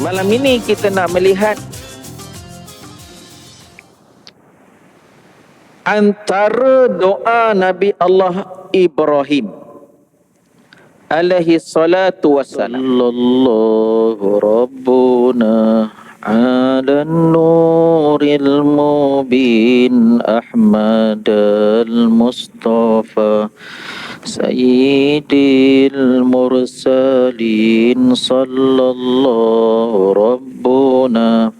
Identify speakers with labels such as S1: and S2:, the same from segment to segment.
S1: Malam ini kita nak melihat antara doa Nabi Allah Ibrahim alaihi salatu wassalam. Sallallahu rabbuna ala nuril mubin Ahmad al-Mustafa Sayyidil mursalin sallallahu rabbuna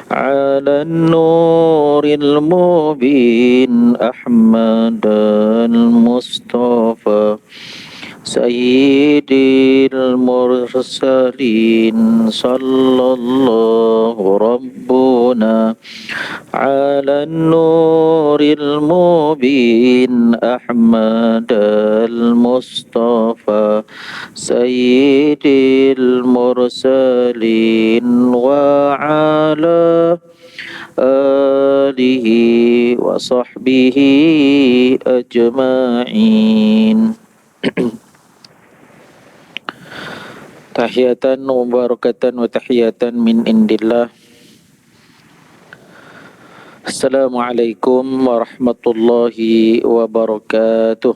S1: ala nuril mubin Ahmad al-Mustafa Sayyidil mursalin sallallahu rabbuna ala nuril mubin Ahmad al-Mustafa Sayyidil mursalin wa ala alihi wa sahbihi ajma'in. Tahiyatan wa barakatan wa tahiyatan min indillah. Assalamualaikum warahmatullahi wabarakatuh.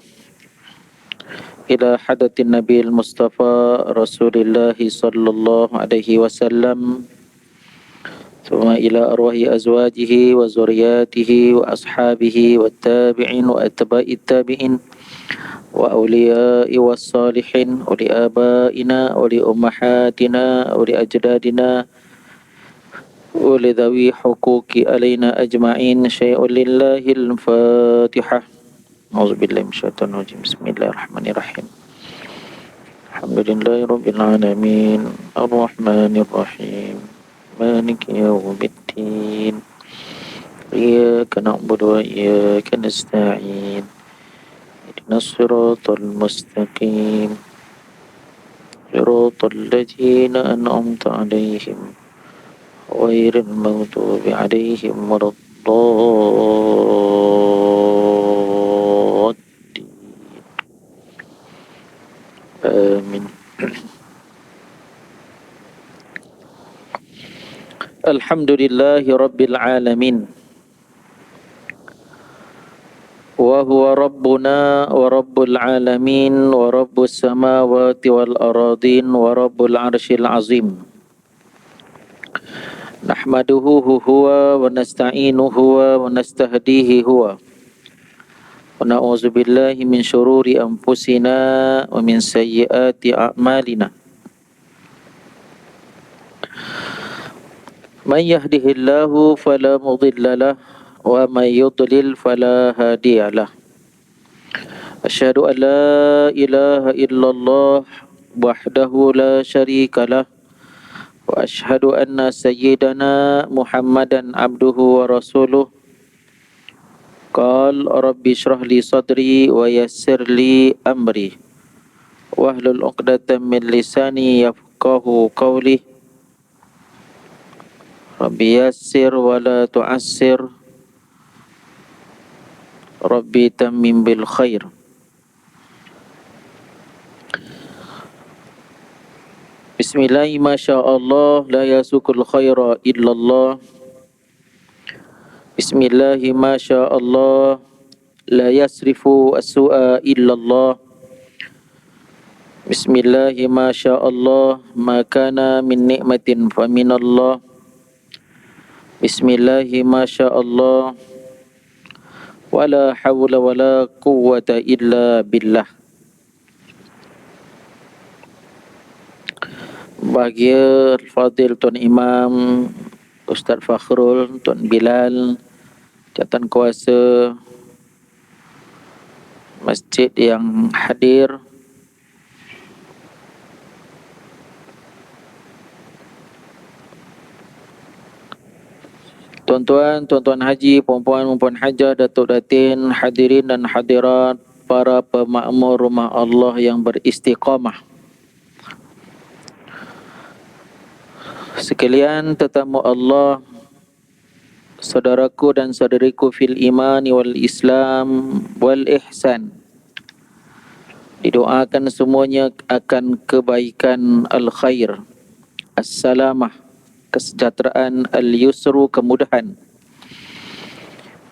S1: Ila hadatin Nabi Mustafa Rasulullah sallallahu alaihi wasallam. Thumma ila arwahi azwajihi wa zuriyatihi wa ashabihi wa tabi'in wa atba'it tabi'in wa awliya'i was salihin wa li abaina wa li ummahatina wa li ajdadina wa li dhawi huquqi alaina ajma'in syai'un lillahil fatihah. A'udzubillahi minasyaitonir rajim. Bismillahirrahmanirrahim. Alhamdulillahi rabbil alamin arrahmanir rahim maliki yaumiddin iyyaka na'budu wa iyyaka nasta'in ihdinas mustaqim siratal ladzina an'amta 'alaihim ghairil maghdubi 'alaihim waladdallin. Amin. Alhamdulillahi rabbil alamin. Wa huwa rabbuna wa rabbul alamin wa rabbus samawati wal aradin wa rabbul arsyil azim. Nahmaduhu huwa wa nasta'inuhu wa nastahdihi huwa. Wa na'udzu billahi min syururi anfusina wa min sayyiati a'malina. Man yahdihillahu fala mudilla lahu wa man yudlil fala hadiya lahu. Asyhadu an la ilaha illallah wahdahu la syarika lah wa asyhadu anna sayyidana Muhammadan abduhu wa rasuluh. Qal rabbi shrah li sadri wa yassir li amri wahlul 'uqdatam min lisani yafqahu qawli. Rabbi yassir wa la tu'assir. Rabbi tammim bil khair. Bismillahi masyaallah la yasukul khaira illallah. Bismillahi masyaallah la yasrifu as-su'a illallah. Bismillahi masyaallah ma kana min ni'matin fa minallah. Bismillahi masyaallah wala hawla wala quwwata illa billah. Bahagia Al-Fadhil Tuan Imam Ustaz Fakhrul, Tuan Bilal, jawatan kuasa masjid yang hadir, tuan-tuan haji, puan-puan hajah, datuk datin, hadirin dan hadirat, para pemakmur rumah Allah yang beristiqamah. Sekalian tetamu Allah, saudaraku dan saudariku fil imani wal islam wal ihsan. Didoakan semuanya akan kebaikan al-khair as-salamah, kesejahteraan, al-yusru, kemudahan,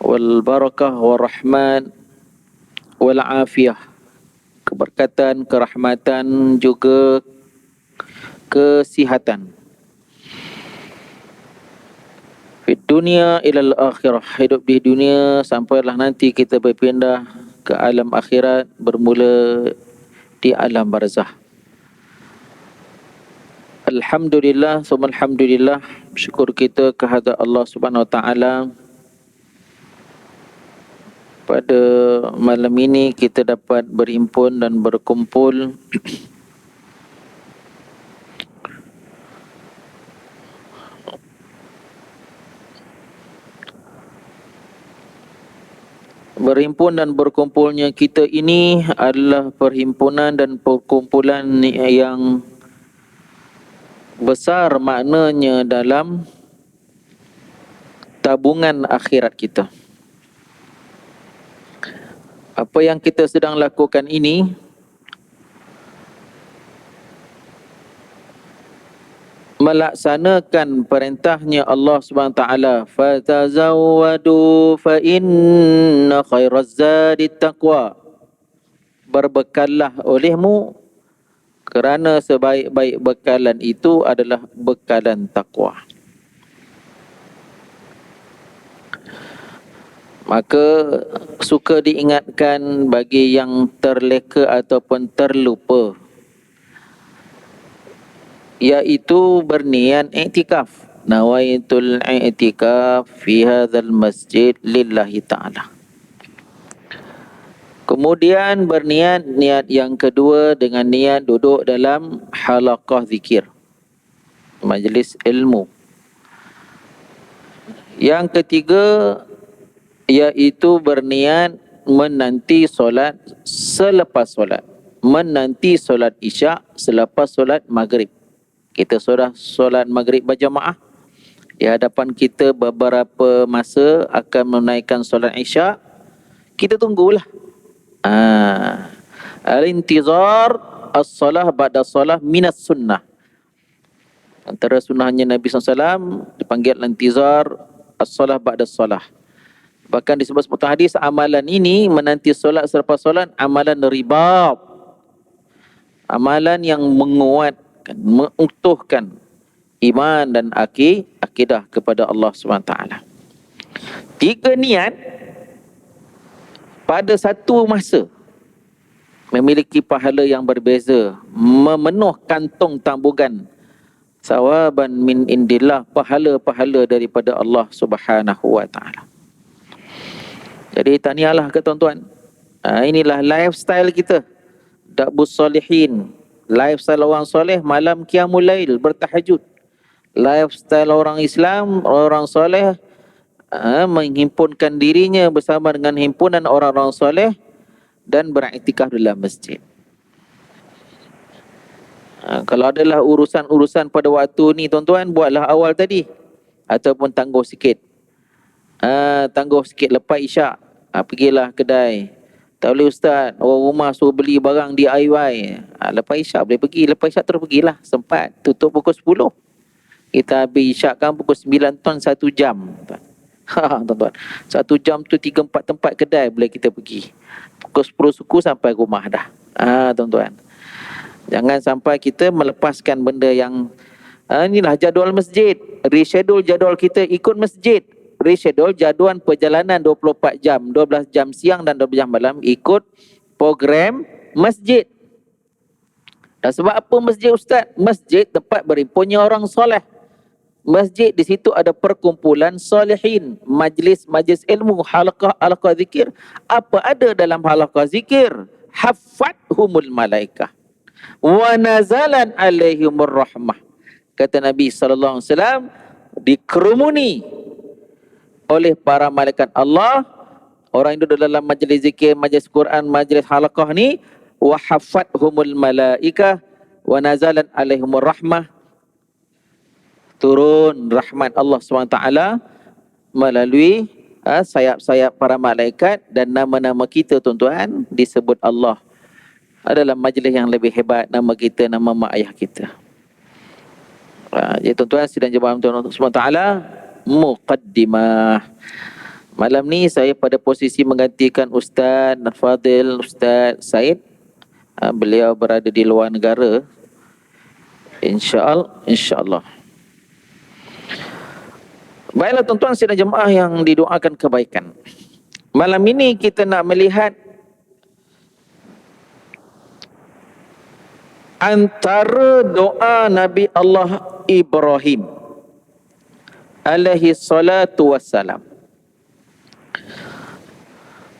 S1: wal barakah, wal rahman, wal afiyah, keberkatan, kerahmatan, juga kesihatan. Di dunia ilal akhirah, hidup di dunia sampailah nanti kita berpindah ke alam akhirat, bermula di alam barzah. Alhamdulillah, summa alhamdulillah, syukur kita kehadrat Allah Subhanahu Wa Taala. Pada malam ini kita dapat berhimpun dan berkumpul dan berkumpulnya kita ini adalah perhimpunan dan perkumpulan yang besar maknanya dalam tabungan akhirat kita. Apa yang kita sedang lakukan ini melaksanakan perintahnya Allah Subhanahu taala, fatazawwadu fa inna khairaz zadi taqwa. Berbekallah olehmu kerana sebaik-baik bekalan itu adalah bekalan takwa. Maka suka diingatkan bagi yang terleka ataupun terlupa, iaitu berniat iktikaf. Nawaitul i'tikaf fi hadzal masjid lillahi ta'ala. Kemudian berniat niat yang kedua dengan niat duduk dalam halaqah zikir, majlis ilmu. Yang ketiga iaitu berniat menanti solat selepas solat, menanti solat isyak selepas solat maghrib. Kita sudah solat maghrib berjamaah, di hadapan kita beberapa masa akan menaikkan solat isyak. Kita tunggulah. Al-intizar as-salah ba'da salah minas sunnah. Antara sunnahnya Nabi SAW dipanggil al-intizar as-salah ba'da salah. Bahkan disebut sebuah hadis, amalan ini menanti solat selepas solat amalan ribat, amalan yang menguatkan, mengutuhkan iman dan akidah kepada Allah SWT. Tiga niat pada satu masa memiliki pahala yang berbeza, memenuh kantung tabungan sawaban min indillah, pahala-pahala daripada Allah Subhanahu wa taala. Jadi tahniahlah ke tuan-tuan. Inilah lifestyle kita, Da'bus Salihin. Lifestyle orang soleh malam qiyamul lail, bertahajud. Lifestyle orang Islam, orang soleh menghimpunkan dirinya bersama dengan himpunan orang-orang soleh dan beriktikaf dalam masjid. Kalau adalah urusan-urusan pada waktu ni tuan-tuan, buatlah awal tadi ataupun tangguh sikit. Tangguh sikit lepas isyak, pergilah kedai. Tak boleh ustaz, orang rumah suruh beli barang DIY. Lepas isyak boleh pergi, lepas isyak terus pergilah, sempat. Tutup pukul 10. Kita habis isyakkan pukul 9 ton 1 jam. Tuan-tuan, 1 jam tu 3-4 tempat kedai boleh kita pergi. Pukul 10 suku sampai rumah dah. Tuan-tuan, jangan sampai kita melepaskan benda yang inilah jadual masjid. Reschedule jadual kita ikut masjid. Reschedule jadual perjalanan 24 jam, 12 jam siang dan 12 jam malam ikut program masjid. Dan sebab apa masjid ustaz? Masjid tempat berhimpunnya orang soleh. Masjid di situ ada perkumpulan solehin, majlis ilmu, halaqah zikir. Apa ada dalam halaqah zikir? Haffathumul malaikah wa nazalan alaihimur rahmah. Kata Nabi SAW, dikerumuni oleh para malaikat Allah orang yang duduk dalam majlis zikir, majlis Quran, majlis halaqah ni. Wa haffathumul malaikah wa nazalan alaihimur rahmah, turun rahmat Allah SWT melalui sayap-sayap para malaikat, dan nama-nama kita tuan-tuan disebut Allah adalah majlis yang lebih hebat. Nama kita, nama mak ayah kita. Jadi tuan-tuan sidang jemaah Tuhan SWT, muqaddimah. Malam ni saya pada posisi menggantikan Ustaz Fadil, Ustaz Said. Beliau berada di luar negara. InsyaAllah. Baiklah tuan-tuan sidang jemaah yang didoakan kebaikan. Malam ini kita nak melihat antara doa Nabi Allah Ibrahim alaihi salatu wassalam.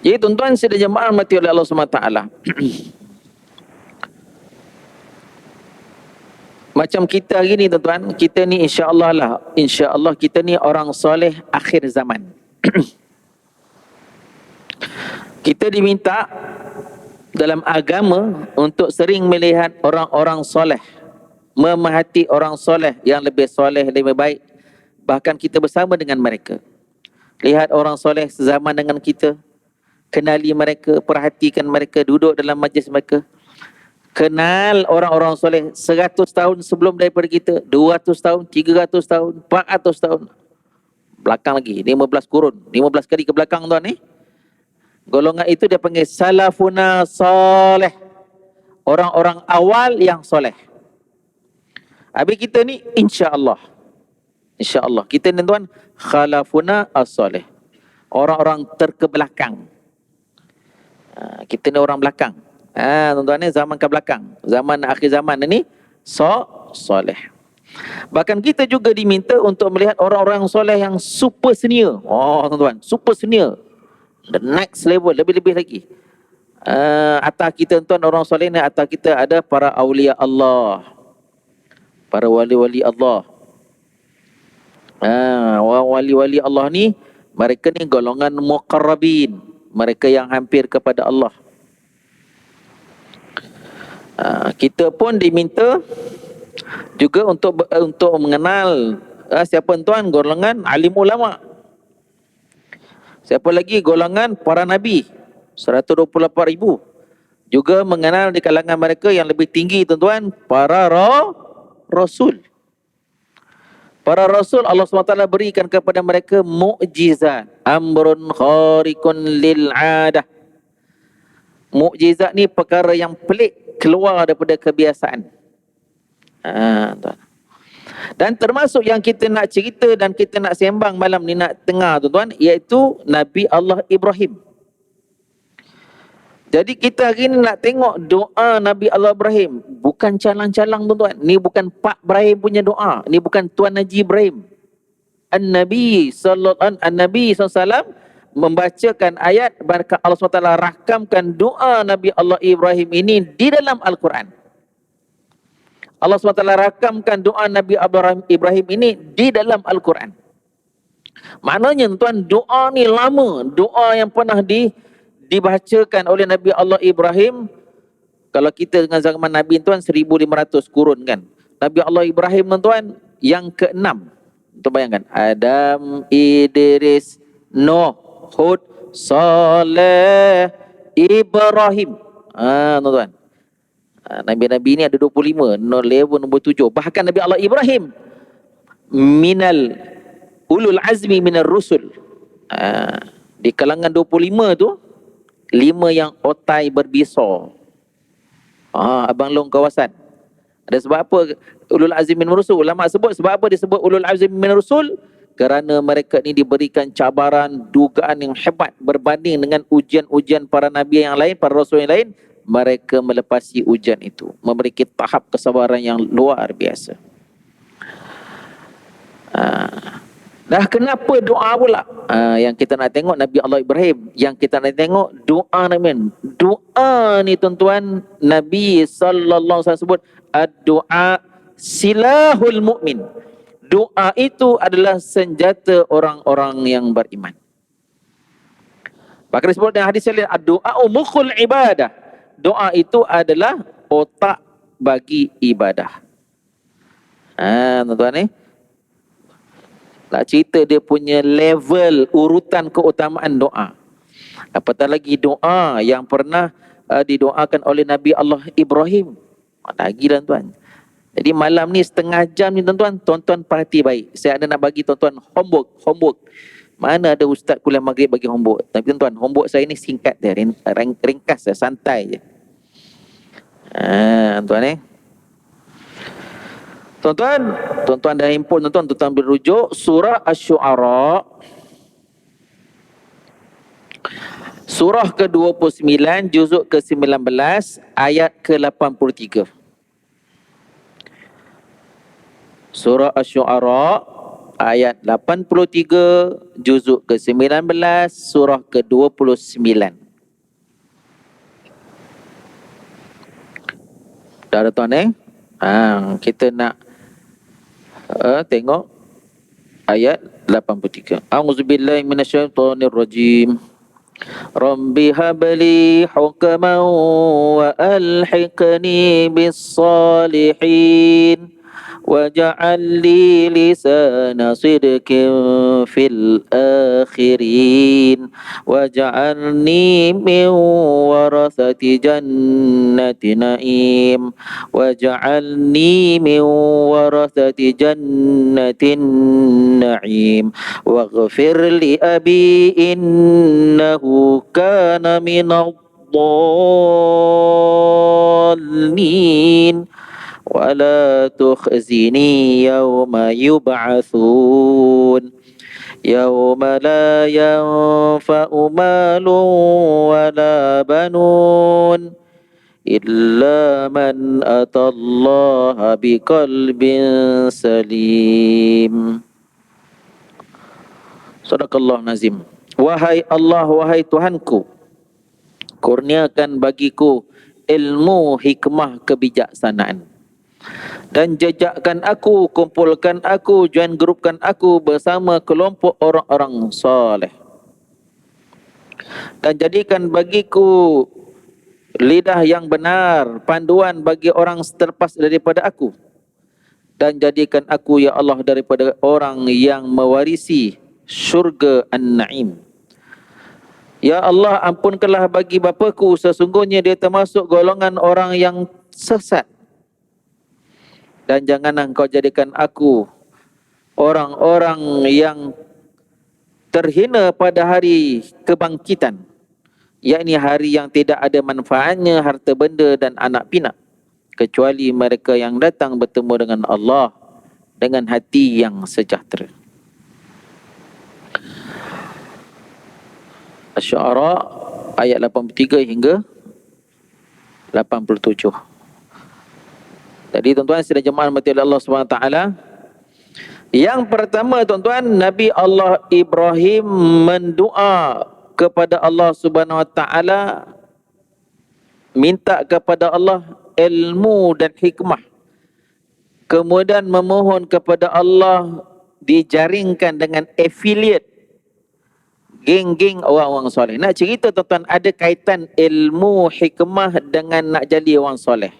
S1: Jadi tuan-tuan sidang jemaah mati oleh Allah SWT. Macam kita hari ni tuan-tuan, kita ni insya-Allah kita ni orang soleh akhir zaman. Kita diminta dalam agama untuk sering melihat orang-orang soleh, memerhati orang soleh yang lebih soleh, lebih baik. Bahkan kita bersama dengan mereka. Lihat orang soleh sezaman dengan kita, kenali mereka, perhatikan mereka, duduk dalam majlis mereka. Kenal orang-orang soleh 100 tahun sebelum daripada kita, 200 tahun, 300 tahun, 400 tahun. Belakang lagi, 15 kurun, 15 kali ke belakang tuan ni. Golongan itu dia panggil salafuna soleh. Orang-orang awal yang soleh. Habis kita ni insya-Allah. InsyaAllah. Kita ni tuan khalafuna as-soleh. Orang-orang terkebelakang. Kita ni orang belakang. Tuan-tuan ni zaman ke belakang. Zaman akhir zaman ni soleh. Bahkan kita juga diminta untuk melihat orang-orang soleh yang super senior. Tuan-tuan, super senior. The next level, lebih-lebih lagi. Atas kita tuan orang soleh ni, atas kita ada para awliya Allah. Para wali-wali Allah. Wali-wali Allah ni, mereka ni golongan muqarrabin. Mereka yang hampir kepada Allah. Kita pun diminta juga untuk mengenal siapa tuan golongan alim ulama. Siapa lagi golongan para nabi 124,000. Juga mengenal di kalangan mereka yang lebih tinggi tuan-tuan para rasul. Para rasul Allah SWT berikan kepada mereka mukjizat, amrun khariqun lil adah. Mukjizat ni perkara yang pelik, keluar daripada kebiasaan. Dan termasuk yang kita nak cerita dan kita nak sembang malam ni, nak dengar tuan-tuan, iaitu Nabi Allah Ibrahim. Jadi kita hari ni nak tengok doa Nabi Allah Ibrahim. Bukan calang-calang tuan-tuan. Ni bukan Pak Ibrahim punya doa. Ni bukan Tuan Haji Ibrahim. An-Nabi SAW membacakan ayat, Allah SWT rakamkan doa Nabi Allah Ibrahim ini di dalam Al-Quran. Allah SWT rakamkan doa Nabi Ibrahim ini di dalam Al-Quran. Maknanya tuan, doa ni lama. Doa yang pernah dibacakan oleh Nabi Allah Ibrahim. Kalau kita dengan zaman Nabi tuan 1500 kurun kan. Nabi Allah Ibrahim tuan yang ke-6. Tuan bayangkan, Adam, Idris, Nuh, Hud, Saleh, Ibrahim. Tuan-tuan. Nabi-Nabi ni ada 25. Nombor 7. Bahkan Nabi Allah Ibrahim minal ulul azmi minar rusul. Di kalangan 25 tu, 5 yang otai berbisa. Abang long kawasan. Ada sebab apa ulul azmi minar rusul? Ulama sebut sebab apa disebut ulul azmi minar rusul? Kerana mereka ni diberikan cabaran, dugaan yang hebat berbanding dengan ujian-ujian para nabi yang lain, para rasul yang lain. Mereka melepasi ujian itu, memiliki tahap kesabaran yang luar biasa. Dah kenapa doa pula? Yang kita nak tengok Nabi Allah Ibrahim, yang kita nak tengok doa Nabi. Doa ni tuan-tuan, Nabi sallallahu alaihi wasallam sebut ad-du'a silahul mu'min. Doa itu adalah senjata orang-orang yang beriman. Bahkan disebut dalam hadis lain, ad-du'a mukhul ibadah. Doa itu adalah otak bagi ibadah. Tuan-tuan ni, nak cerita dia punya level urutan keutamaan doa. Apatah lagi doa yang pernah didoakan oleh Nabi Allah Ibrahim. Lagi lah tuan. Jadi malam ni setengah jam ni tuan-tuan, tuan-tuan perhati baik. Saya ada nak bagi tuan-tuan homework. Mana ada ustaz kuliah maghrib bagi homework. Tapi tuan-tuan, homework saya ni singkat je, ringkas je, santai je. Tuan Tuan-tuan dah handphone tuan-tuan berujuk surah Asy-Syu'ara. Surah ke-29 juzuk ke-19 ayat ke-83. Surah Asy-Syu'ara ayat 83 juzuk ke-19 surah ke-29. Dah ada tuan kita nak tengok ayat 83. A'udzubillahi minasyaitonirrajim. Rabbi habli hukman wa alhiqni bis salihin waj'al li lisana sidqin fil akhirin waj'alni min warathati jannati na'im waj'alni min warathati jannatin na'im waghfir li abi innahu kana minadh dhalin ولا تخزني يوم يبعثون يوم لا ينفع مال ولا بنون إلا من أتى الله بقلب سليم. Sadaqallah nazim. Wahai Allah, wahai Tuhanku, kurniakan bagiku ilmu, hikmah, kebijaksanaan. Dan jejakkan aku, kumpulkan aku, join grupkan aku bersama kelompok orang-orang soleh. Dan jadikan bagiku lidah yang benar, panduan bagi orang terlepas daripada aku. Dan jadikan aku, ya Allah, daripada orang yang mewarisi syurga An-Na'im. Ya Allah, ampunkanlah bagi bapaku, sesungguhnya dia termasuk golongan orang yang sesat. Dan janganlah engkau jadikan aku orang-orang yang terhina pada hari kebangkitan, yakni hari yang tidak ada manfaatnya harta benda dan anak pinak, kecuali mereka yang datang bertemu dengan Allah dengan hati yang sejahtera. Asy-Syu'ara ayat 83 hingga 87. Jadi tuan-tuan sidang jemaah rahmati Allah SWT, yang pertama tuan-tuan, Nabi Allah Ibrahim mendoa kepada Allah Subhanahu Wa Taala, minta kepada Allah ilmu dan hikmah, kemudian memohon kepada Allah dijaringkan dengan affiliate geng-geng orang-orang soleh. Nak cerita tuan-tuan, ada kaitan ilmu hikmah dengan nak jadi orang soleh.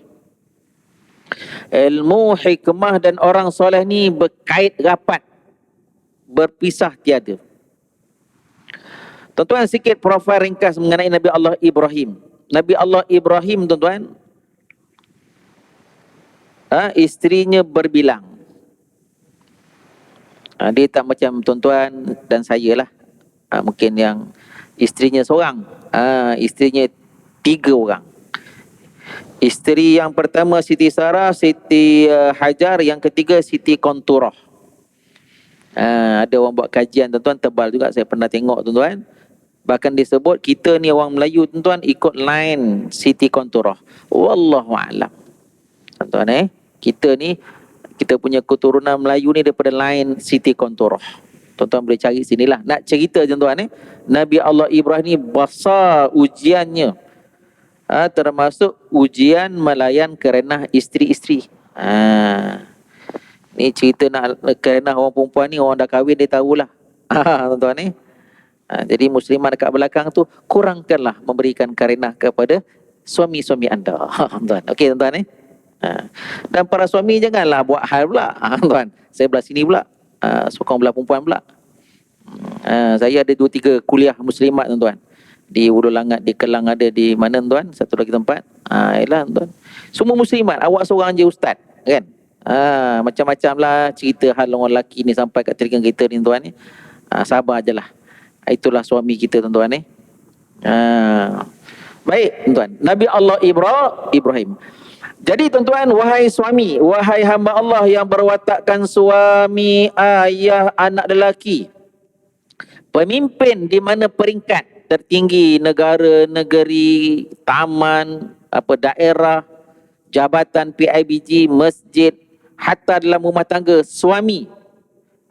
S1: Ilmu, hikmah dan orang soleh ni berkait rapat, berpisah tiada. Tuan-tuan, sikit profil ringkas mengenai Nabi Allah Ibrahim. Nabi Allah Ibrahim tuan-tuan, isterinya berbilang. Dia tak macam tuan-tuan dan saya lah. Mungkin yang isterinya seorang, isterinya 3 orang. Isteri yang pertama Siti Sarah, Siti Hajar, yang ketiga Siti Konturah. Ada orang buat kajian tuan-tuan, tebal juga, saya pernah tengok tuan-tuan. Bahkan disebut kita ni orang Melayu tuan-tuan ikut line Siti Konturah. Wallahu a'lam. Tuan-tuan kita ni, kita punya keturunan Melayu ni daripada line Siti Konturah. Tuan-tuan boleh cari sinilah. Nak cerita tuan-tuan Nabi Allah Ibrahim ni besar ujiannya. Termasuk ujian melayan kerana isteri-isteri. Ni cerita nak kerana orang perempuan ni, orang dah kahwin dia tahulah. Tuan-tuan jadi muslimah dekat belakang tu, kurangkanlah memberikan karenah kepada suami-suami anda. Tuan, okey tuan-tuan dan para suami janganlah buat hal pula. Tuan, saya belah sini pula, sokong belah perempuan pula. Saya ada 2-3 kuliah muslimat tuan-tuan. Di Ulu Langat, di Kelang ada, di mana tuan? Satu lagi tempat. Yalah tuan. Semua muslimat, awak seorang je ustaz, kan? Macam-macam lah cerita hal orang lelaki ni sampai kat telinga kita ni tuan ni. Sabar je lah. Itulah suami kita tuan-tuan ni. Baik tuan, Nabi Allah Ibrahim. Jadi tuan-tuan, wahai suami, wahai hamba Allah yang berwatakkan suami, ayah, anak lelaki, pemimpin di mana peringkat tertinggi negara, negeri, taman, daerah, jabatan PIBG, masjid, hatta dalam rumah tangga, suami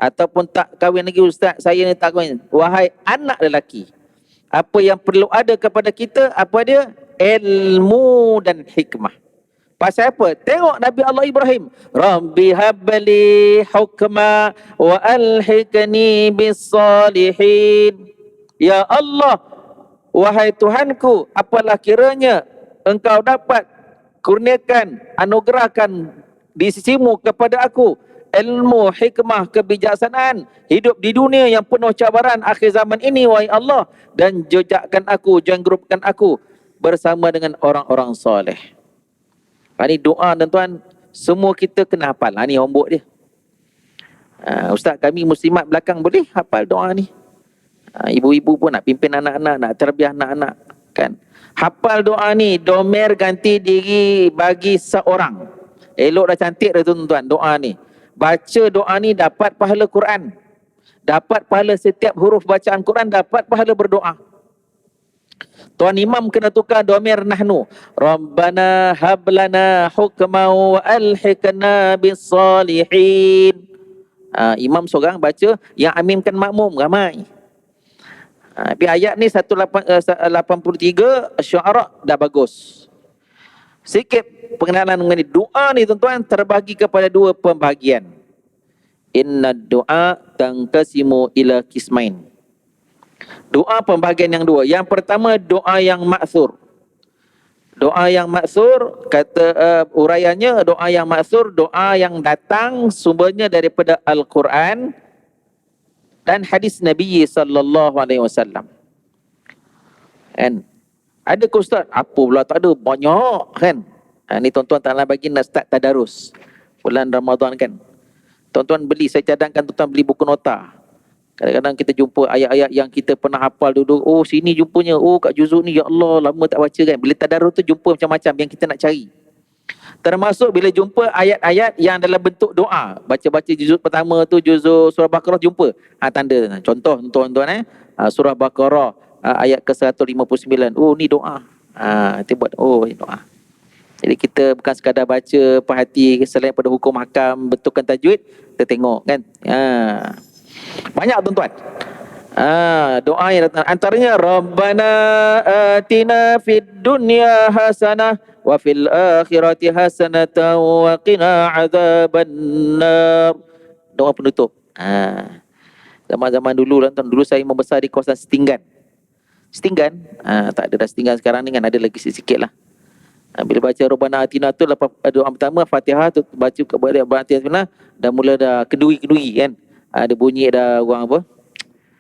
S1: ataupun tak kahwin lagi, ustaz, saya ni tak kahwin, wahai anak lelaki, apa yang perlu ada kepada kita, apa dia? Ilmu dan hikmah. Pasal apa? Tengok Nabi Allah Ibrahim. Rabbi habli hukma wa alhiqni bis salihin. Ya Allah, wahai Tuhanku, apalah kiranya engkau dapat kurniakan, anugerahkan di sisimu kepada aku ilmu, hikmah, kebijaksanaan, hidup di dunia yang penuh cabaran akhir zaman ini, wahai Allah, dan jejakkan aku, janggrupkan aku bersama dengan orang-orang soleh. Ini doa tuan-tuan, semua kita kena hafal. Ini homework dia. Ustaz, kami muslimat belakang boleh hafal doa ni. Ibu-ibu pun nak pimpin anak-anak, nak terbiah anak-anak, kan? Hafal doa ni, domer ganti diri bagi seorang. Elok dah, cantik dah tuan-tuan doa ni. Baca doa ni dapat pahala Quran. Dapat pahala setiap huruf bacaan Quran, dapat pahala berdoa. Tuan Imam kena tukar domir nahnu. Rabbana hablana hukma wa alhiqna bis salihin. Imam seorang baca, yang aminkan makmum ramai. Tapi ayat ni 183 Syuara dah bagus. Sikit pengenalan mengenai doa ni tuan-tuan, terbagi kepada dua pembahagian. Inna doa tangkasimu ila kismain. Doa pembahagian yang dua. Yang pertama, doa yang ma'thur. Doa yang ma'thur, kata uraiannya, doa yang ma'thur, doa yang datang sumbernya daripada Al-Quran dan hadis Nabi SAW. Kan? Ada ke ustaz? Apa pula tak ada? Banyak kan? Ni tuan-tuan tak nak bagi nak start tadarus bulan Ramadan kan. Tuan-tuan beli, saya cadangkan tuan-tuan beli buku nota. Kadang-kadang kita jumpa ayat-ayat yang kita pernah hafal dulu. Oh, sini jumpanya. Oh, kat juzuk ni, ya Allah, lama tak baca kan. Bila tadarus tu jumpa macam-macam yang kita nak cari. Termasuk bila jumpa ayat-ayat yang dalam bentuk doa. Baca-baca juzuk pertama tu, juzuk surah Baqarah, jumpa tanda. Contoh tuan-tuan surah Baqarah ayat ke-159. Oh, ni doa. Kita buat, oh, ni doa. Jadi kita bukan sekadar baca perhati selain pada hukum hakam, betulkan tajwid, kita tengok kan. Banyak tuan-tuan. Doa yang datang antaranya Rabbana atina fid dunya hasanah wa fil akhirati hasanatan wa qina adzabannar. Doa penutup. Zaman-zaman dulu tuan-tuan, dulu saya membesar di kawasan Setinggan. Tak ada dah Setinggan sekarang ni kan, ada lagi sikit lah. Bila baca Rabbana atina tu, lepas doa pertama Fatihah tu, baca kepada Rabbana atina, dah mula dah kenduri kan. Ada bunyi dah orang apa?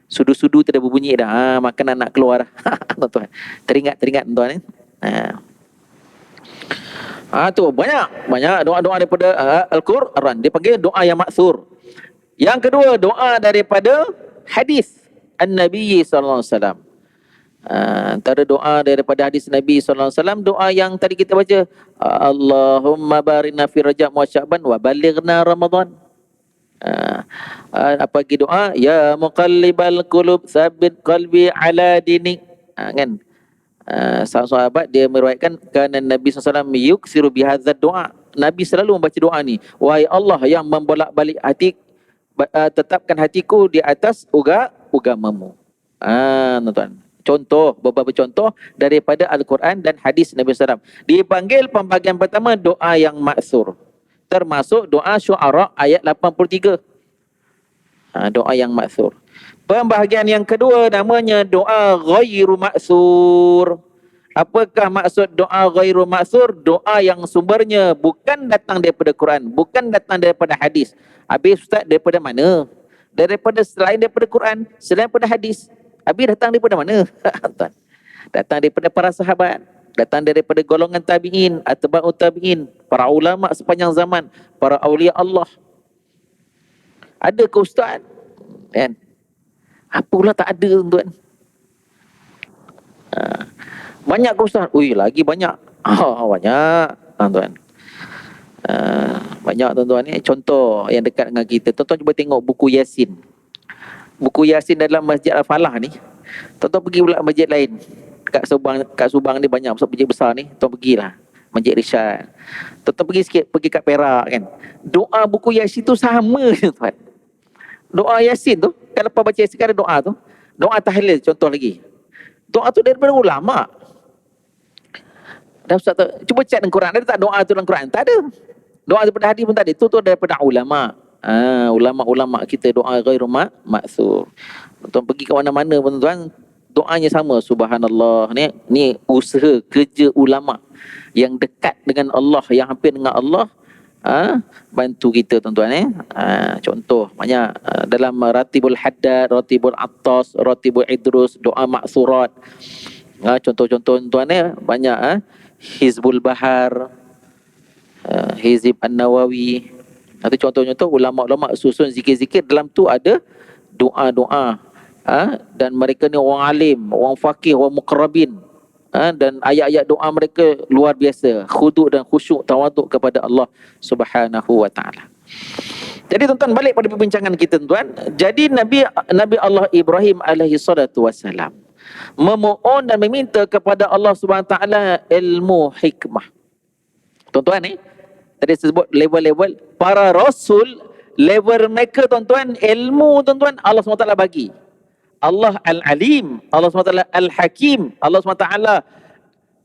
S1: Sudu-sudu tu dah berbunyi dah. Makanan nak keluar dah. Tuan-tuan. Teringat tuan-tuan ni. Tu banyak doa-doa daripada Al-Quran. Dia panggil doa yang maksur. Yang kedua, doa daripada hadis An-Nabi sallallahu alaihi wasallam. Antara doa daripada hadis Nabi sallallahu alaihi wasallam, doa yang tadi kita baca, Allahumma barina fi Rajab wa Sya'ban wa balighna Ramadan. Apa lagi doa? Ya muqallibal qulub tsabbit qalbi ala dinik. Kan? Sahabat dia meriwayatkan kerana Nabi SAW yuksiru bihadzat doa. Nabi selalu membaca doa ni. Wahai Allah yang membolak-balik hati, tetapkan hatiku di atas agamamu. Tuan-tuan. Contoh, beberapa contoh daripada Al-Quran dan hadis Nabi SAW. Dipanggil pembagian pertama doa yang maksur. Termasuk doa Syuara ayat 83. Doa yang maksur. Pembahagian yang kedua namanya doa ghairu maksur. Apakah maksud doa ghairu maksur? Doa yang sumbernya bukan datang daripada Quran, bukan datang daripada hadis. Habis ustaz, daripada mana? Selain daripada Quran, selain daripada hadis. Habis datang daripada mana? Datang daripada para sahabat, datang daripada golongan tabi'in, atba'ut tabi'in, para ulama sepanjang zaman, para awliya Allah. Ada ke ustaz? Kan? Apa pula tak ada, tuan-tuan? Banyak ke ustaz? Ui, lagi banyak. Banyak, tuan-tuan. Banyak, tuan-tuan ni. Contoh yang dekat dengan kita, tuan-tuan cuba tengok buku Yasin. Buku Yasin dalam Masjid Al-Falah ni. Tuan-tuan pergi pula masjid lain. Kat Subang ni banyak masjid besar ni. Tuan pergilah. Masjid Rishad. Tuan-tuan pergi sikit, pergi kat Perak kan. Doa buku Yasin tu sama, tuan. Doa Yasin tu, kan lepas baca Yasin kan ada doa tu. Doa tahlil contoh lagi. Doa tu daripada ulama. Dan Ustaz tu, cuba cek dalam Quran, ada tak doa tu dalam Quran? Tak ada. Doa daripada hadis pun tak ada. Itu daripada ulama. Ulama-ulama kita doa ghairu ma'thur. Tuan pergi ke mana-mana pun tuan, doanya sama. Subhanallah. Ni usaha kerja ulama yang dekat dengan Allah, yang hampir dengan Allah. Bantu kita, tuan-tuan. Contoh banyak dalam Ratibul Haddad, Ratibul Attas, Ratibul Idrus, doa maksurat. Contoh-contoh, tuan-tuan, banyak. Hizbul Bahar, Hizib An-Nawawi. Itu contoh-contoh ulama-ulama susun zikir-zikir. Dalam tu ada doa-doa. Dan mereka ni orang alim, orang faqih, orang muqarrabin. Dan ayat-ayat doa mereka luar biasa. Khuduk dan khusyuk, tawaduk kepada Allah Subhanahu wa ta'ala. Jadi tuan-tuan, balik pada perbincangan kita, tuan. Jadi Nabi Allah Ibrahim alaihi salatu wassalam memohon dan meminta kepada Allah Subhanahu wa ta'ala ilmu hikmah. Tuan-tuan tadi sebut level-level para rasul, level mereka, tuan-tuan, ilmu, tuan-tuan, Allah SWT bagi. Allah Al-Alim, Allah SWT Al-Hakim, Allah SWT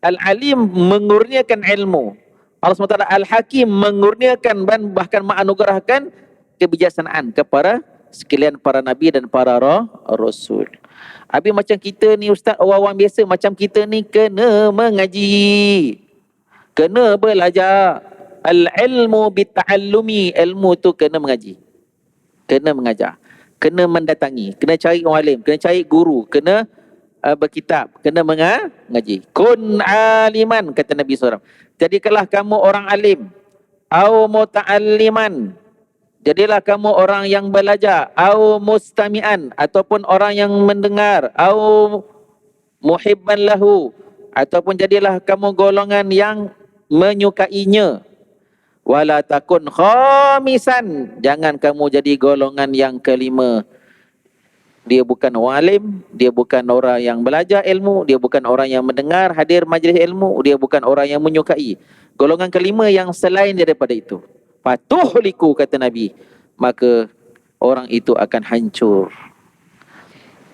S1: Al-Alim mengurniakan ilmu, Allah SWT Al-Hakim mengurniakan dan bahkan menganugerahkan kebijaksanaan kepada sekalian para nabi dan para rasul. Habis macam kita ni ustaz, orang-orang biasa macam kita ni kena mengaji, kena belajar. Al-ilmu bita'allumi, ilmu tu kena mengaji, kena mengajar, kena mendatangi, kena cari orang alim, kena cari guru, kena berkitab, kena mengaji. Kun aliman, kata Nabi SAW. Jadikanlah kamu orang alim. Au muta'alliman, jadilah kamu orang yang belajar. Au mustami'an, ataupun orang yang mendengar. Au muhibban lahu, ataupun jadilah kamu golongan yang menyukainya. Wala takun khamisan, jangan kamu jadi golongan yang kelima. Dia bukan orang alim, dia bukan orang yang belajar ilmu, dia bukan orang yang mendengar hadir majlis ilmu, dia bukan orang yang menyukai. Golongan kelima yang selain daripada itu. Fatuhliku, kata Nabi, maka orang itu akan hancur.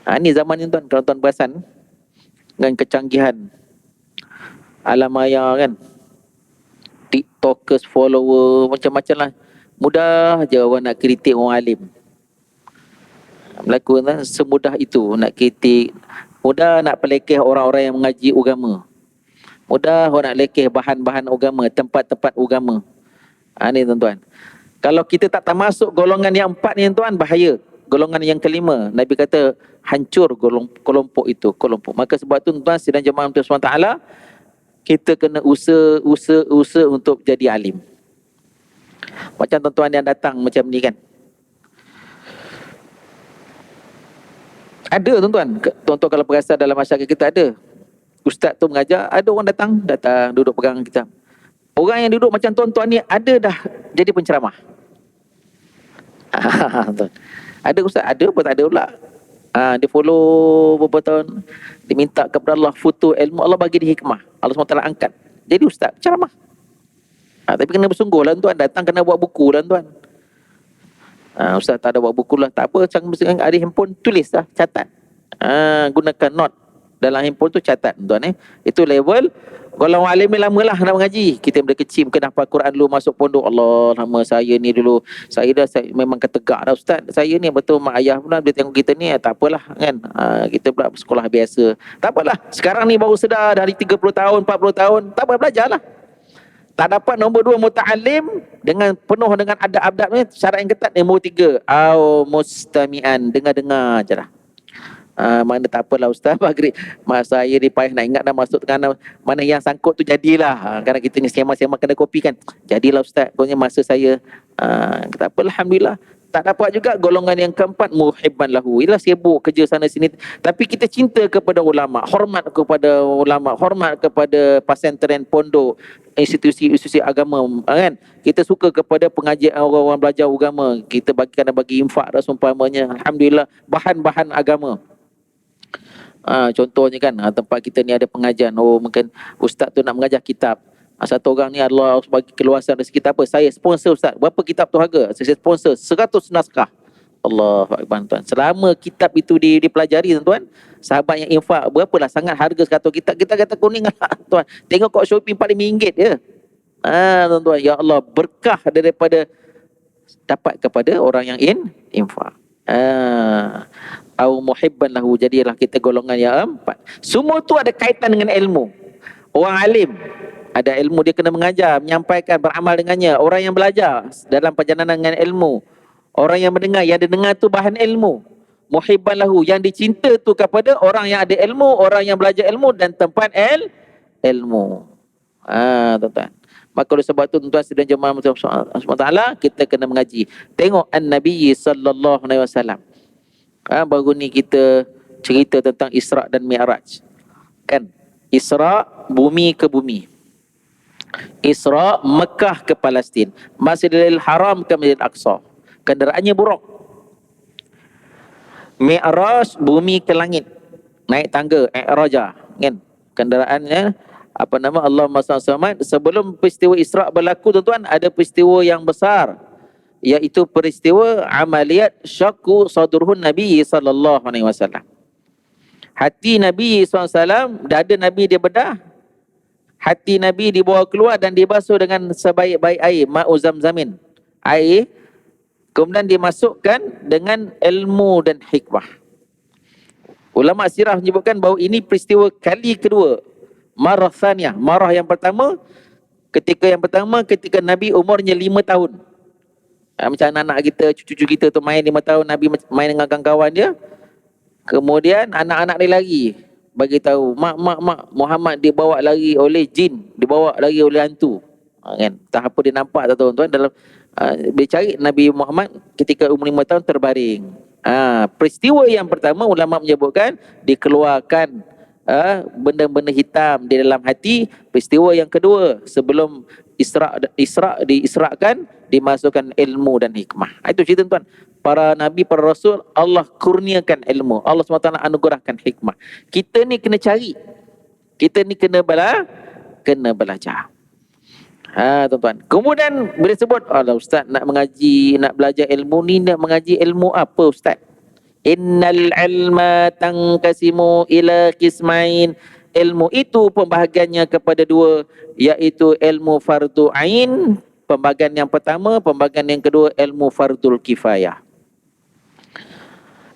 S1: Ini zaman ni, tuan, kalau tuan perasan dengan kecanggihan alam maya kan, TikTokers, follower, macam-macam lah. Mudah je orang nak kritik orang alim. Berlaku semudah itu nak kritik. Mudah nak pelekeh orang-orang yang mengaji agama. Mudah orang nak lekeh bahan-bahan agama, tempat-tempat agama. Ni, tuan-tuan. Kalau kita tak termasuk golongan yang empat ni, tuan, bahaya. Golongan yang kelima, Nabi kata hancur kelompok itu. Maka sebab tu, tuan, sidang jemaah Allah SWT, kita kena usaha untuk jadi alim. Macam tuan-tuan yang datang macam ni kan. Ada, tuan-tuan. Tuan-tuan kalau perasan dalam masyarakat kita ada. Ustaz tu mengajar, ada orang datang duduk pegang kitab. Orang yang duduk macam tuan-tuan ni ada dah jadi penceramah. Ada ustaz, ada apa tak ada pula. Dia follow beberapa tahun, dia minta kepada Allah foto ilmu, Allah bagi dia hikmah, Allah SWT angkat jadi ustaz ceramah. Tapi kena bersungguh lah, tuan, datang kena buat buku lah, tuan. Ustaz tak ada buat buku lah, tak apa, macam ada handphone, tulis lah, catat. Gunakan note dalam handphone tu, catat, tuan. Itu level. Kalau orang alim ni lama lah nak mengaji. Kita dari kecil mungkin hafal Quran dulu, masuk pondok. Allah, lama saya ni dulu. Saya memang ketegak dah ustaz. Saya ni betul mak ayah pula dia tengok kita ni, tak apalah kan. Kita pula sekolah biasa. Tak apalah. Sekarang ni baru sedar dari 30 tahun, 40 tahun. Tak apa, belajarlah. Tak dapat nombor 2 muta'alim dengan penuh dengan adab-adab ni, syarat yang ketat. Nombor 3 au mustami'an, dengar-dengar je lah. Mana tak apalah Ustaz, maghrib masa saya ni payah nak ingat dah masuk tengah mana yang sangkut tu jadilah. Kadang kita ni sembang-sembang kena kopi kan, jadilah Ustaz, pokoknya masa saya tak apa, alhamdulillah. Tak dapat juga golongan yang keempat, muhibban lahu, ialah sibuk kerja sana sini, tapi kita cinta kepada ulama, hormat kepada ulama, hormat kepada pesantren, pondok, institusi agama, kan. Kita suka kepada pengajian orang-orang belajar agama, kita bagi infak dan seumpamanya, alhamdulillah, bahan-bahan agama. Contohnya kan, tempat kita ni ada pengajian, mungkin ustaz tu nak mengajar kitab, satu orang ni Allah bagi keluasan rezeki, apa, saya sponsor ustaz, berapa kitab tu harga, saya sponsor 100 naskah. Allahu akbar tuan. Selama kitab itu dipelajari tuan, sahabat yang infak berapalah sangat harga 100 kitab, kita kata kuning lah tuan. Tengok kat Shopee RM45 je. Tuan-tuan, ya Allah, berkah daripada dapat kepada orang yang infak. Au muhibban lahu, jadilah kita golongan yang empat. Semua tu ada kaitan dengan ilmu. Orang alim ada ilmu, dia kena mengajar, menyampaikan, beramal dengannya. Orang yang belajar dalam perjalanan dengan ilmu. Orang yang mendengar, yang dengar tu bahan ilmu. Muhibban lahu, yang dicinta tu kepada orang yang ada ilmu, orang yang belajar ilmu dan tempat ilmu. Tuan-tuan. Maka oleh sebab tu tuan-tuan sedang jemaah SWT, kita kena mengaji. Tengok An-Nabi sallallahu alaihi wasallam. Baru ni kita cerita tentang Isra' dan Mi'raj. Kan? Isra' bumi ke bumi. Isra' Mekah ke Palestin. Masjidil Haram ke Masjidil Aqsa. Kenderaannya buruk. Mi'raj bumi ke langit. Naik tangga, Mi'rajah, kan? Kenderaannya Allahumma salli. Sebelum peristiwa Isra' berlaku tuan-tuan, ada peristiwa yang besar, iaitu peristiwa amaliyat syakku sadruhun Nabi sallallahu alaihi wasallam. Hati Nabi SAW, dada Nabi dia bedah, hati Nabi dibawa keluar dan dibasuh dengan sebaik-baik air, ma'u zamzamin, air, kemudian dimasukkan dengan ilmu dan hikmah. Ulama sirah menyebutkan bahawa ini peristiwa kali kedua, marah thaniyah. Marah yang pertama, ketika Nabi umurnya 5 tahun. Macam anak-anak kita, cucu-cucu kita tu main 5 tahun, Nabi main dengan kawan-kawan dia. Kemudian anak-anak dia lari, bagi tahu, mak, Muhammad dibawa lari oleh jin, dibawa lari oleh hantu. Kan? Entah apa dia nampak tak tahu tuan, dalam dia cari Nabi Muhammad ketika umur 5 tahun terbaring. Peristiwa yang pertama ulama menyebutkan dikeluarkan benda-benda hitam di dalam hati. Peristiwa yang kedua, sebelum diisrakan, dimasukkan ilmu dan hikmah. Itu cerita tuan. Para Nabi, para Rasul, Allah kurniakan ilmu, Allah SWT anugerahkan hikmah. Kita ni kena cari, kita ni kena belajar. Tuan-tuan. Kemudian bila sebut, Ustaz nak mengaji, nak belajar ilmu ni, nak mengaji ilmu apa Ustaz? Innal ilma tanqasimu ila qismain. Ilmu itu pembahagiannya kepada dua, iaitu ilmu fardu ain, pembahagian yang pertama, pembahagian yang kedua ilmu fardul kifayah.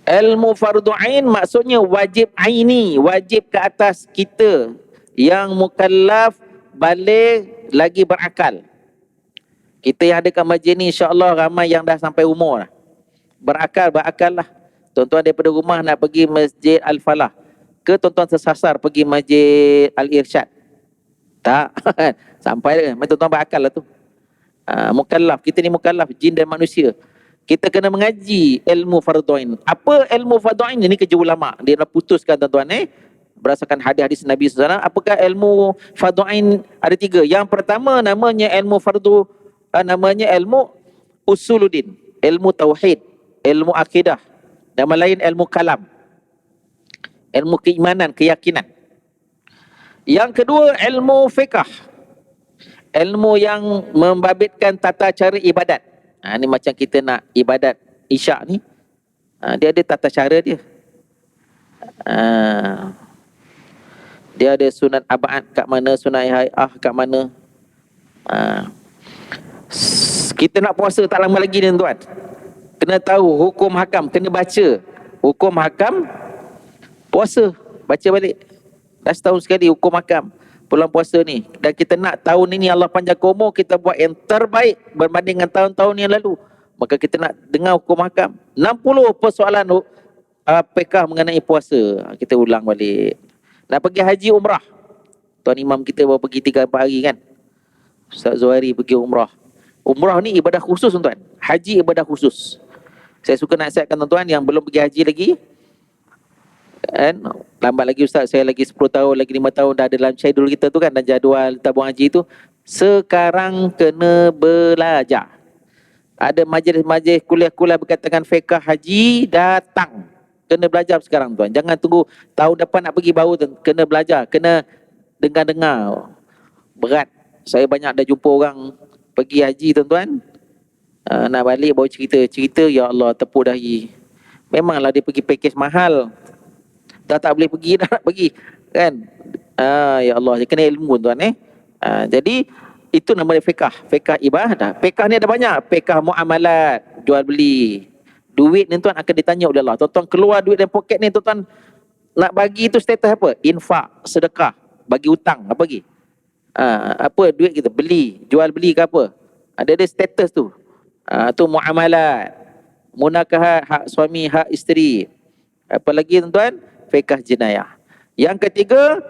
S1: Ilmu fardu ain maksudnya wajib aini, wajib ke atas kita yang mukallaf, baligh, lagi berakal. Kita yang ada kat masjid ni insya-Allah ramai yang dah sampai umur lah. Berakal lah. Tuan-tuan daripada rumah nak pergi Masjid Al-Falah, ke tuan-tuan sesasar pergi Masjid Al-Irsyad? Tak. Sampai tuan-tuan berakal lah tu. Mukallaf, kita ni mukallaf, jin dan manusia. Kita kena mengaji ilmu fardu'ain. Apa ilmu fardu'ain? Ini kerja ulama. Dia dah putuskan tuan-tuan berdasarkan hadis-hadis Nabi SAW. Apakah ilmu fardu'ain? Ada 3. Yang pertama namanya ilmu fardu, namanya ilmu usuluddin, ilmu tauhid, ilmu akidah. Nama lain ilmu kalam, ilmu keimanan, keyakinan. Yang kedua ilmu fiqh, ilmu yang membabitkan tata cara ibadat. Ni macam kita nak ibadat isyak ni, dia ada tata cara dia. Dia ada sunat abad kat mana, sunat hayah kat mana. Kita nak puasa tak lama lagi ni tuan, kena tahu hukum hakam, kena baca hukum hakam puasa, baca balik. Dah setahun sekali hukum hakam bulan puasa ni, dan kita nak tahun ini Allah panjangkan umur, kita buat yang terbaik berbanding dengan tahun-tahun yang lalu. Maka kita nak dengar hukum hakam. 60 persoalan fiqh mengenai puasa. Kita ulang balik. Nak pergi haji umrah. Tuan Imam kita baru pergi 3-4 hari kan. Ustaz Zuhairi pergi umrah. Umrah ni ibadah khusus tuan. Haji ibadah khusus. Saya suka nasihatkan tuan-tuan yang belum pergi haji lagi. Kan? Lambat lagi Ustaz, saya lagi 10 tahun, lagi 5 tahun dah ada dalam schedule kita tu kan, dan jadual tabung haji tu. Sekarang kena belajar. Ada majlis-majlis kuliah-kuliah berkaitan fiqh haji, datang. Kena belajar sekarang tuan. Jangan tunggu tahun depan nak pergi baru tu. Kena belajar, kena dengar-dengar. Berat. Saya banyak dah jumpa orang pergi haji tuan-tuan. Nak balik baru cerita, ya Allah tepuk dahi. Memanglah dia pergi package mahal. Dah tak boleh pergi, dah nak pergi. Kan? Ya Allah, dia kena ilmu tuan jadi itu nama dia fiqh ibadah. Fiqh ni ada banyak. Fiqh muamalat, jual beli. Duit ni tuan akan ditanya oleh Allah. Tuan-tuan keluar duit dari poket ni tuan-tuan nak bagi itu status apa? Infak, sedekah, bagi hutang, apa lagi? Apa duit kita beli, jual beli ke apa? Ada status tu. Tu muamalat. Munakahat, hak suami, hak isteri. Apa lagi tuan-tuan? Fiqh jenayah. Yang ketiga,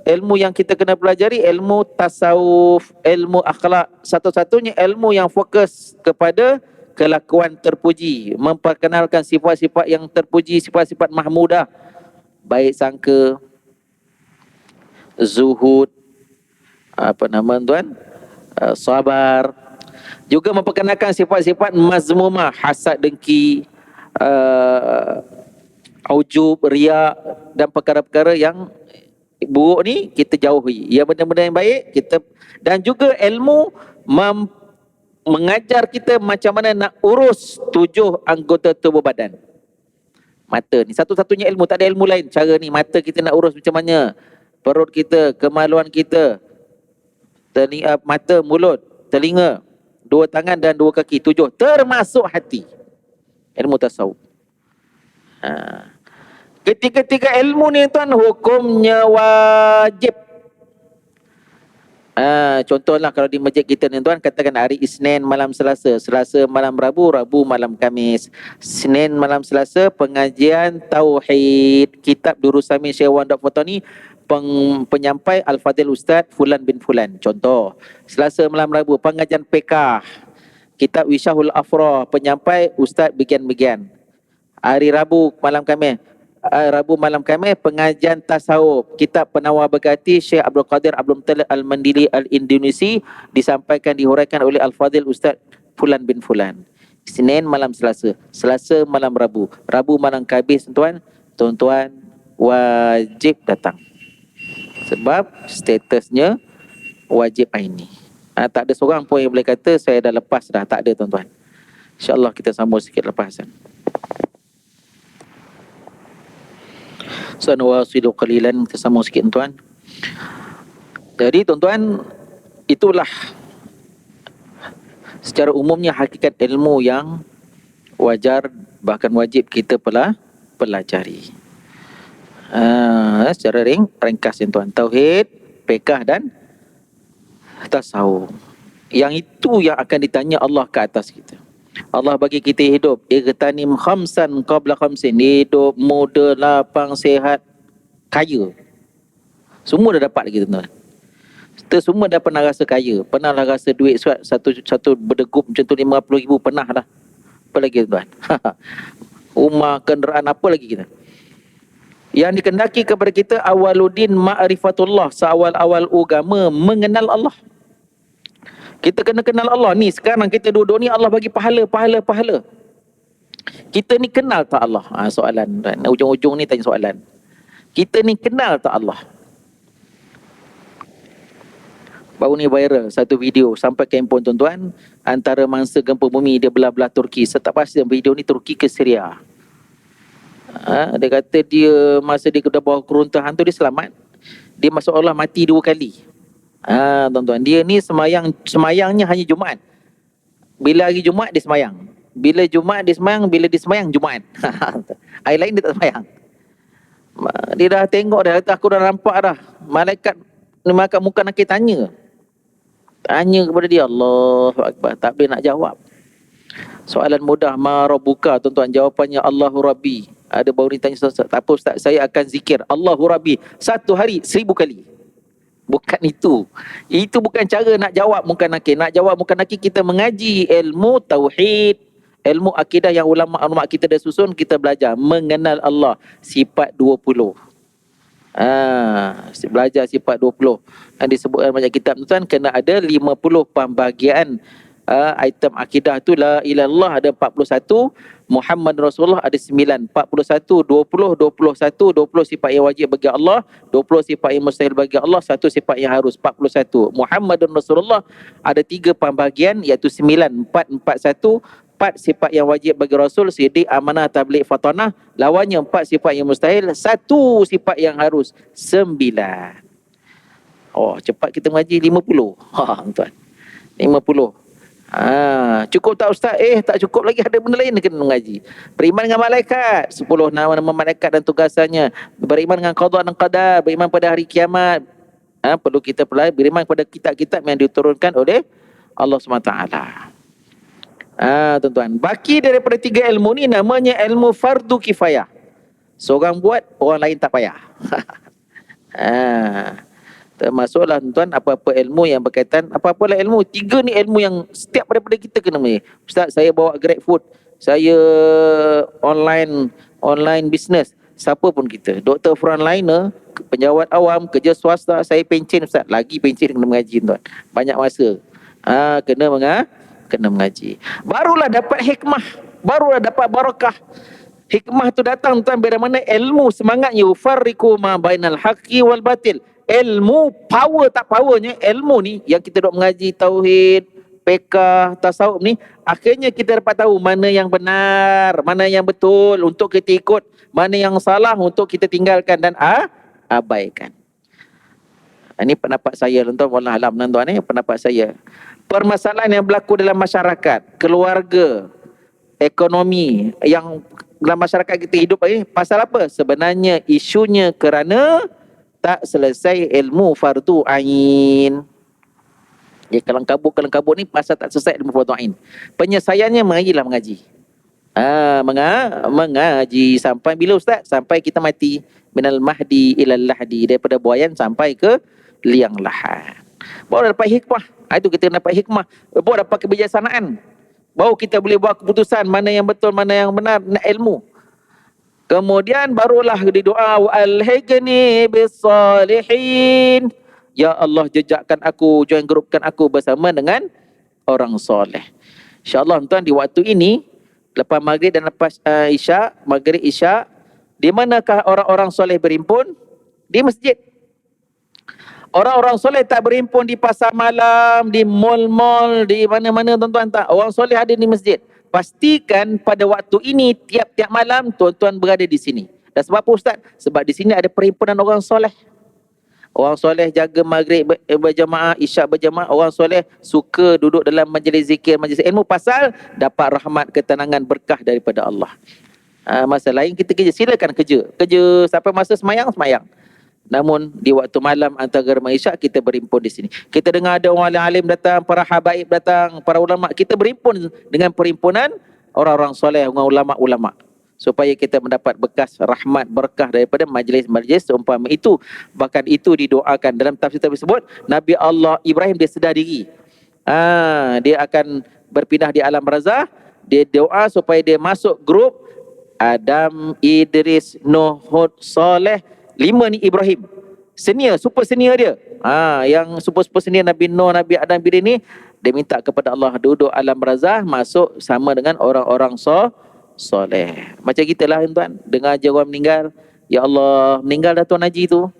S1: ilmu yang kita kena pelajari, ilmu tasawuf, ilmu akhlak. Satu-satunya ilmu yang fokus kepada kelakuan terpuji, memperkenalkan sifat-sifat yang terpuji, sifat-sifat mahmudah, baik sangka, zuhud, sabar. Juga memperkenalkan sifat-sifat mazmumah, hasad, dengki, ujub, riak dan perkara-perkara yang buruk ni kita jauhi. Yang benda-benda yang baik kita, dan juga ilmu mengajar kita macam mana nak urus 7 anggota tubuh badan. Mata ni satu-satunya ilmu, tak ada ilmu lain. Cara ni mata kita nak urus macam mana, perut kita, kemaluan kita, mata, mulut, telinga, 2 tangan dan 2 kaki, 7 termasuk hati. Ilmu tasawuf. Ketiga-tiga ilmu ni tuan hukumnya wajib. Contohlah kalau di masjid kita ni tuan, katakan hari Isnin malam Selasa, Selasa malam Rabu, Rabu malam Khamis, Senin malam Selasa pengajian tauhid, kitab Durusamin Syekh Wan Dr. Fatani, penyampai Al-Fadil Ustaz Fulan bin Fulan. Contoh. Selasa malam Rabu pengajian fiqh, kitab Wishahul Afrah, penyampai Ustaz bagian-bagian. Hari Rabu malam Khamis, pengajian tasawuf, kitab Penawar Berkati Syekh Abdul Qadir Abdul Muttalib Al-Mandili Al-Indonesi, disampaikan, dihuraikan oleh Al-Fadil Ustaz Fulan bin Fulan. Senin malam Selasa, Selasa malam Rabu, Rabu malam Khamis. Tuan-tuan wajib datang. Sebab statusnya wajib aini. Tak ada seorang pun yang boleh kata saya dah lepas dah. Tak ada tuan-tuan. InsyaAllah kita sambung sikit lepasan. Sanwasilu qalilan, kita sambung sikit tuan. Jadi tuan-tuan, itulah secara umumnya hakikat ilmu yang wajar bahkan wajib kita pelajari. Secara ringkas tuan, tauhid, fiqh dan tasawuf. Yang itu yang akan ditanya Allah ke atas kita. Allah bagi kita hidup, igtanim khamsan qabla khamsin, hidup muda, lapang, sihat, kaya. Semua dah dapat lagi tuan-tuan. Kita semua dah pernah rasa kaya, pernah lah rasa duit satu berdegup macam tu 50,000, pernah dah. Apa lagi tuan? Rumah, kenderaan, apa lagi kita? Yang dikendaki kepada kita awaludin ma'rifatullah, seawal-awal agama mengenal Allah. Kita kena kenal Allah ni. Sekarang kita duduk ni Allah bagi pahala. Kita ni kenal tak Allah? Soalan. Ujung-ujung ni tanya soalan. Kita ni kenal tak Allah? Baru ni viral satu video sampai ke handphone tuan-tuan. Antara mangsa gempa bumi, dia belah-belah Turki. Saya tak pasti video ni Turki ke Syria. Dia kata dia masa dia dah bawah keruntuhan tu dia selamat. Dia masuk Allah mati 2 kali. Tuan-tuan, dia ni semayangnya hanya Jumaat. Bila hari Jumaat dia semayang. Bila Jumaat dia semayang, bila dia semayang Jumaat. Hari lain dia tak semayang. Dia dah tengok dah, aku dah nampak dah. Malaikat muka nak tanya. Tanya kepada dia, Allahu Akbar, tak boleh nak jawab. Soalan mudah, ma rabbuka, tuan-tuan, jawapannya Allahu Rabbi. Ada baru ni tanya Ustaz, tak apa Ustaz, saya akan zikir Allahu Rabbi satu hari 1000 kali. Bukan itu. Itu bukan cara nak jawab mungkar nakir. Nak jawab mungkar nakir, kita mengaji ilmu tauhid, ilmu akidah yang ulama-ulama kita dah susun, kita belajar mengenal Allah, sifat 20. Belajar sifat 20. Yang disebutkan banyak kitab tuan, kena ada 50 pembahagian item akidah tu. La ilaha illallah ada 41, Muhammad Rasulullah ada 9. 41, 20, 21, 20 sifat yang wajib bagi Allah, 20 sifat yang mustahil bagi Allah, 1 sifat yang harus. 41. Muhammad Rasulullah ada 3 pembahagian, iaitu 9, 4, 41. 4 sifat yang wajib bagi Rasul, sidik, amanah, tabligh, fatanah. Lawannya 4 sifat yang mustahil, 1 sifat yang harus. 9. Oh, cepat kita mengaji 50. Tuan. 50. Cukup tak Ustaz? Tak cukup lagi, ada benda lain kena mengaji. Beriman dengan malaikat, 10 nama-nama malaikat dan tugasannya. Beriman dengan qada dan qadar, beriman pada hari kiamat. Perlu kita pelajari. Beriman kepada kitab-kitab yang diturunkan oleh Allah SWT. Tuan-tuan, baki daripada 3 ilmu ni namanya ilmu fardu kifayah. Seorang buat, orang lain tak payah. Termasuklah tuan-tuan apa-apa ilmu yang berkaitan, apa-apalah ilmu. 3 ni ilmu yang setiap daripada kita kena mengaji. Ustaz, saya bawa Grab Food, saya online business. Siapa pun kita, doktor frontliner, penjawat awam, kerja swasta, saya pencen Ustaz, lagi pencen kena mengaji tuan. Banyak masa. Kena mengaji. Barulah dapat hikmah, barulah dapat barakah. Hikmah tu datang tuan bila mana ilmu semangatnya yufarriqu ma bainal haqqi wal batil. Ilmu power tak powernya ilmu ni yang kita dok mengaji tauhid, fiqh, tasawuf ni, akhirnya kita dapat tahu mana yang benar, mana yang betul untuk kita ikut, mana yang salah untuk kita tinggalkan dan abaikan. Ini pendapat saya tuan-tuan, wallah alam tuan-tuan, pendapat saya. Permasalahan yang berlaku dalam masyarakat, keluarga, ekonomi yang dalam masyarakat kita hidup ini, pasal apa? Sebenarnya isunya kerana tak selesai ilmu fardu ain. Kalang kabut ni pasal tak selesai ilmu fardu ain. Penyelesaiannya mengaji. Mengaji sampai bila Ustaz? Sampai kita mati. Minal mahdi ilal lahdi, daripada buayan sampai ke liang lahat. Baru dapat hikmah. Itu kita dapat hikmah. Baru dapat kebijaksanaan. Baru kita boleh buat keputusan mana yang betul, mana yang benar, nak ilmu. Kemudian barulah didoa, wa alhiqni bis-salihin. Ya Allah, jejakkan aku, join grupkan aku bersama dengan orang soleh. InsyaAllah tuan, di waktu ini, lepas maghrib dan lepas isyak, maghrib isyak, di manakah orang-orang soleh berhimpun? Di masjid. Orang-orang soleh tak berhimpun di pasar malam, di mall-mall, di mana-mana tuan-tuan, tak. Orang soleh ada di masjid. Pastikan pada waktu ini, tiap-tiap malam, tuan-tuan berada di sini. Dan sebab apa Ustaz? Sebab di sini ada perhimpunan orang soleh. Orang soleh jaga maghrib berjamaah, isyak berjamaah. Orang soleh suka duduk dalam majlis zikir, majlis ilmu, pasal dapat rahmat, ketenangan, berkah daripada Allah. Masa lain kita kerja, silakan kerja. Kerja sampai masa semayang. Namun di waktu malam antara germa isyak, kita berhimpun di sini. Kita dengar ada orang alim datang, para habaib datang, para ulama. Kita berhimpun dengan perhimpunan orang-orang soleh, dengan ulama-ulama, supaya kita mendapat bekas rahmat, berkah daripada majlis-majlis seumpama itu. Bahkan itu didoakan dalam tafsir tersebut. Nabi Allah Ibrahim dia sedar diri, dia akan berpindah di alam barzah. Dia doa supaya dia masuk grup Adam, Idris, Nuh, Hud, Saleh. 5 ni Ibrahim. Senior, super senior dia. Yang super senior Nabi Nuh, Nabi Adam, bila ni dia minta kepada Allah duduk alam barzah, masuk sama dengan orang-orang soleh. Macam kita lah tuan, dengar je orang meninggal. Ya Allah, meninggal dah Tuan Haji tu.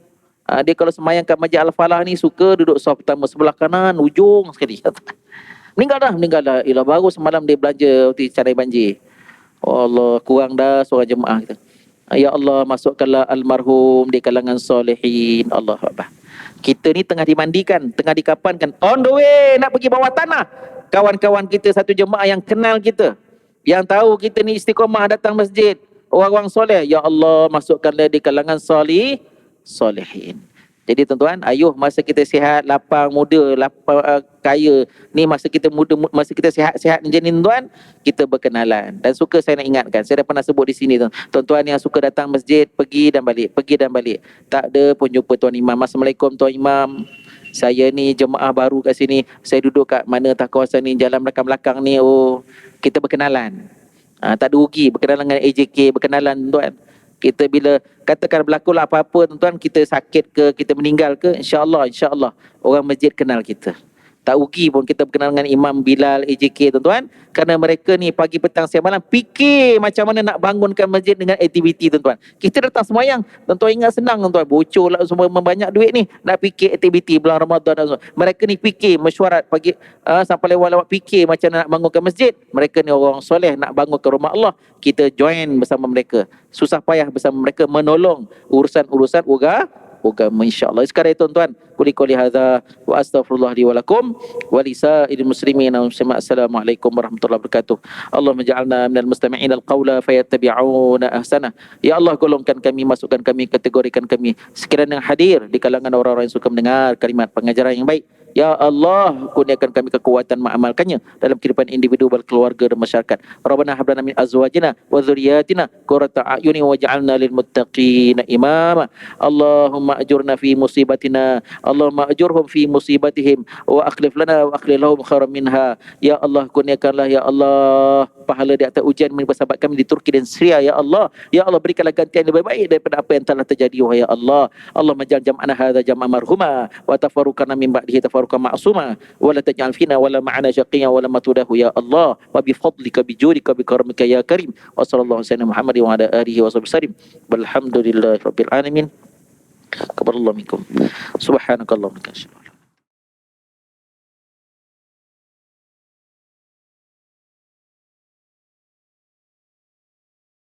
S1: Dia kalau semayang kat Masjid Al-Falah ni, suka duduk saf pertama sebelah kanan, ujung sekali. Meninggal dah. Ialah baru semalam dia belanja roti canai banjir. Oh Allah, kurang dah seorang jemaah kita. Ya Allah, masukkanlah almarhum di kalangan solehin. Allah Akbar. Kita ni tengah dimandikan, tengah dikapankan, on the way nak pergi bawah tanah. Kawan-kawan kita satu jemaah yang kenal kita, yang tahu kita ni istiqomah datang masjid, orang-orang soleh. Ya Allah, masukkanlah di kalangan solehin. Jadi tuan-tuan, ayuh masa kita sihat, lapang, muda, lapang, kaya, ni masa kita muda, masa kita sihat-sihat macam ni tuan, kita berkenalan. Dan suka saya nak ingatkan, saya dah pernah sebut di sini tuan-tuan yang suka datang masjid, pergi dan balik, pergi dan balik. Tak ada pun jumpa Tuan Imam. Assalamualaikum Tuan Imam. Saya ni jemaah baru kat sini, saya duduk kat mana tak kawasan ni, jalan belakang-belakang ni, oh, kita berkenalan. Tak ada rugi berkenalan dengan AJK, berkenalan tuan. Kita bila katakan berlakulah apa-apa tuan-tuan, kita sakit ke, kita meninggal ke, insya-Allah orang masjid kenal kita. Tak rugi pun kita berkenal dengan Imam Bilal, AJK tuan-tuan, kerana mereka ni pagi petang siang malam fikir macam mana nak bangunkan masjid dengan aktiviti tuan-tuan. Kita datang semayang, tuan-tuan ingat senang tuan-tuan, bocor lah semua banyak duit ni, nak fikir aktiviti bulan Ramadan dan semua. Mereka ni fikir mesyuarat pagi sampai lewat-lewat, fikir macam mana nak bangunkan masjid. Mereka ni orang soleh nak bangunkan rumah Allah. Kita join bersama mereka, susah payah bersama mereka, menolong urusan-urusan agama insya-Allah. Sekarang tuan-tuan, quli hadza wa astaghfirullah li wa lakum wa lisairil muslimin. Assalamualaikum warahmatullahi wabarakatuh. Allahumma ja'alna minal mustami'in al-qawla fayattabi'una ahsana. Ya Allah, golongkan kami, masukkan kami, kategorikan kami sekiranya hadir di kalangan orang-orang yang suka mendengar kalimat pengajaran yang baik. Ya Allah, kurniakan kami kekuatan mengamalkannya dalam kehidupan individu, berkeluarga dan masyarakat. Rabbana hab lana min azwajina wa dhurriyyatina qurrata a'yuni waj'alna lil muttaqina imama. Allahumma ajurna fi musibatina, Allahumma ajurhum fi musibatihim wa akhlif lana wa akhlif lahum khairan minha. Ya Allah, kurniakanlah ya Allah pahala di atas ujian sahabat kami di Turki dan Syria. Ya Allah, ya Allah, berikanlah gantian yang lebih baik daripada apa yang telah terjadi, wahai ya Allah. Allah majal jam'ana hadza jam'a marhuma wa tafarruqana min ba'dihi tafarruqan ma'suma wa la taj'al fina wa la ma'ana syaqiyyan wa la matudahu ya Allah, wa bi fadlika bi judika bi karamika ya karim. Wa sallallahu alaihi Muhammad wa ala alihi wa sahbihi walhamdulillahi rabbil alamin. Kabarallahu minkum. Subhanakallahumma wa bihamdika.